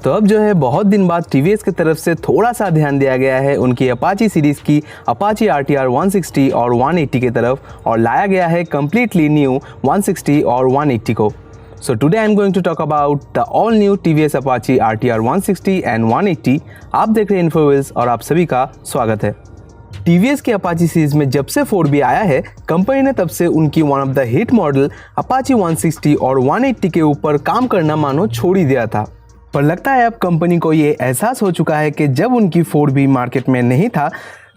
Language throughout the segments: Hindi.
तो अब जो है बहुत दिन बाद टीवीएस की तरफ से थोड़ा सा ध्यान दिया गया है उनकी अपाची सीरीज़ की अपाची RTR 160 और 180 की तरफ और लाया गया है कम्प्लीटली न्यू 160 और 180 को। So today I'm going to talk about the all new TVS Apache RTR 160 and 180। आप देख रहे हैं इन्फोव्हील्स और आप सभी का स्वागत है। TVS की अपाची सीरीज में जब से 4B आया है, कंपनी ने तब से उनकी one of the hit model Apache 160 और 180 के ऊपर काम करना मानो छोड़ ही दिया था। पर लगता है अब कंपनी को ये एहसास हो चुका है कि जब उनकी 4B मार्केट में नहीं था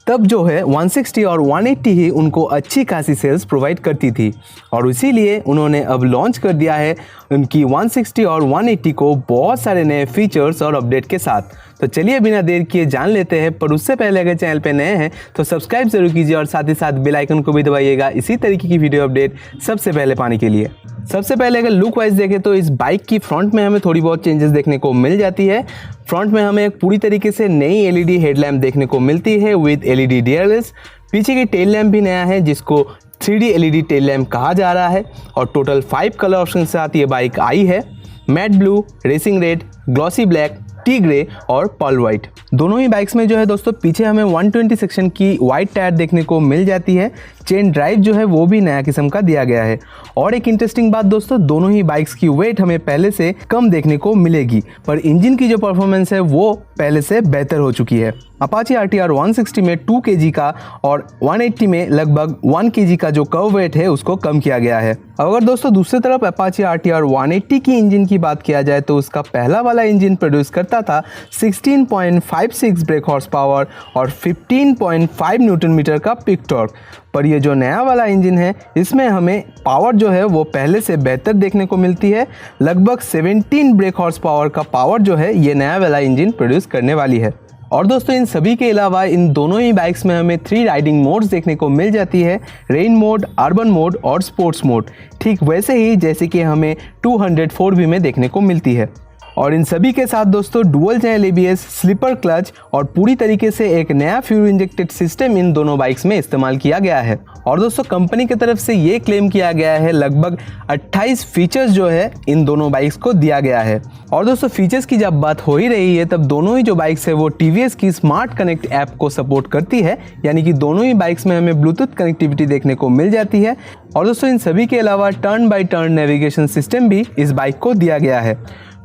तब जो है 160 और 180 ही उनको अच्छी खासी सेल्स प्रोवाइड करती थी और इसीलिए उन्होंने अब लॉन्च कर दिया है उनकी 160 और 180 को बहुत सारे नए फीचर्स और अपडेट के साथ। तो चलिए बिना देर किए जान लेते हैं, पर उससे पहले अगर चैनल पे नए हैं तो सब्सक्राइब जरूर कीजिए और साथ ही साथ बेल आइकन को भी दबाइएगा इसी तरीके की वीडियो अपडेट सबसे पहले पाने के लिए। सबसे पहले अगर लुक वाइज देखें तो इस बाइक की फ्रंट में हमें थोड़ी बहुत चेंजेस देखने को मिल जाती है। फ्रंट में हमें एक पूरी तरीके से नई LED हेडलैम्प देखने को मिलती है विद LED DRLs। पीछे की टेल लैम्प भी नया है जिसको 3D LED टेल लैम्प कहा जा रहा है और टोटल 5 कलर ऑप्शन के साथ ये बाइक आई है। Mat blue, racing red, glossy black, T grey और पर्ल वाइट। दोनों ही बाइक्स में जो है दोस्तों पीछे हमें 120 सेक्शन की वाइट टायर देखने को मिल जाती है। चेन ड्राइव जो है वो भी नया किस्म का दिया गया है। और एक इंटरेस्टिंग बात दोस्तों, दोनों ही बाइक्स की वेट हमें पहले से कम देखने को मिलेगी, पर इंजन की जो परफॉर्मेंस है वो पहले से बेहतर हो चुकी है। अपाची RTR 160 में 2 kg का और 180 में लगभग 1 kg का जो कर्व वेट है उसको कम किया गया है। अगर दोस्तों दूसरी तरफ अपाची RTR 180 की इंजन की बात किया जाए तो उसका पहला वाला इंजन प्रोड्यूस करता था 16.56 ब्रेक हॉर्स पावर और 15.5 न्यूटन मीटर का पिक टॉर्क। पर ये जो नया वाला इंजन है इसमें हमें पावर जो है वो पहले से बेहतर देखने को मिलती है। लगभग 17 ब्रेक हॉर्स पावर का पावर जो है ये नया वाला इंजन प्रोड्यूस करने वाली है। और दोस्तों इन सभी के अलावा इन दोनों ही बाइक्स में हमें 3 राइडिंग मोड्स देखने को मिल जाती है, रेन मोड, अर्बन मोड और स्पोर्ट्स मोड, ठीक वैसे ही जैसे कि हमें 200 4B में देखने को मिलती है। और इन सभी के साथ दोस्तों dual channel ABS, slipper clutch और पूरी तरीके से एक नया फ्यूल इंजेक्टेड सिस्टम इन दोनों बाइक्स में इस्तेमाल किया गया है। और दोस्तों कंपनी की तरफ से ये क्लेम किया गया है लगभग 28 फीचर्स जो है इन दोनों बाइक्स को दिया गया है। और दोस्तों फीचर्स की जब बात हो ही रही है तब दोनों ही जो बाइक्स है वो TVS की स्मार्ट कनेक्ट ऐप को सपोर्ट करती है, यानी कि दोनों ही बाइक्स में हमें ब्लूटूथ कनेक्टिविटी देखने को मिल जाती है। और दोस्तों इन सभी के अलावा turn by turn navigation system भी इस बाइक को दिया गया है।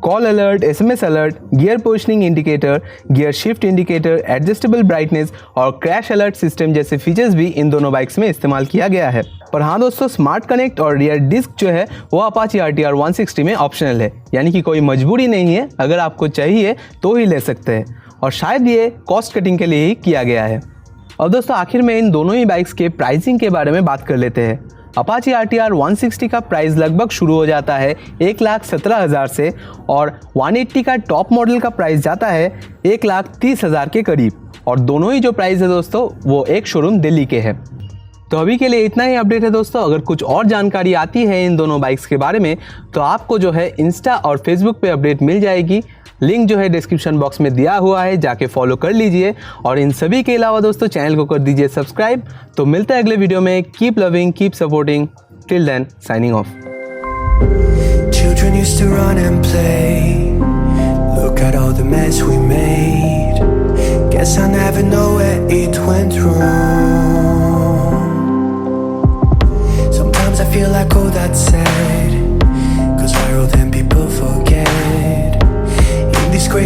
Call alert, SMS alert, gear positioning indicator, gear shift indicator, adjustable brightness और क्रैश अलर्ट सिस्टम जैसे फीचर्स भी इन दोनों बाइक्स में इस्तेमाल किया गया है। पर हाँ दोस्तों, स्मार्ट कनेक्ट और रियर डिस्क जो है वो अपाची RTR 160 में ऑप्शनल है, यानी कि कोई मजबूरी नहीं है, अगर आपको चाहिए तो ही ले सकते हैं और शायद ये कॉस्ट कटिंग के लिए ही किया गया है। और दोस्तों आखिर में इन दोनों ही बाइक्स के प्राइसिंग के बारे में बात कर लेते हैं। अपाची RTR 160 का प्राइस लगभग शुरू हो जाता है 1,17,000 से और 180 का टॉप मॉडल का प्राइस जाता है 1,30,000 के करीब। और दोनों ही जो प्राइस है दोस्तों वो एक शोरूम दिल्ली के है। तो अभी के लिए इतना ही अपडेट है दोस्तों। अगर कुछ और जानकारी आती है इन दोनों बाइक्स के बारे में तो आपको जो है इंस्टा और फेसबुक पे अपडेट मिल जाएगी। लिंक जो है डिस्क्रिप्शन बॉक्स में दिया हुआ है, जाके फॉलो कर लीजिए। और इन सभी के अलावा दोस्तों चैनल को कर दीजिए सब्सक्राइब। तो मिलते हैं अगले वीडियो में। Keep loving, keep supporting. Till then signing off. Children used to run and play. Look at all the mess we made. Guess I never know where it went wrong. Sometimes I feel like all that's sad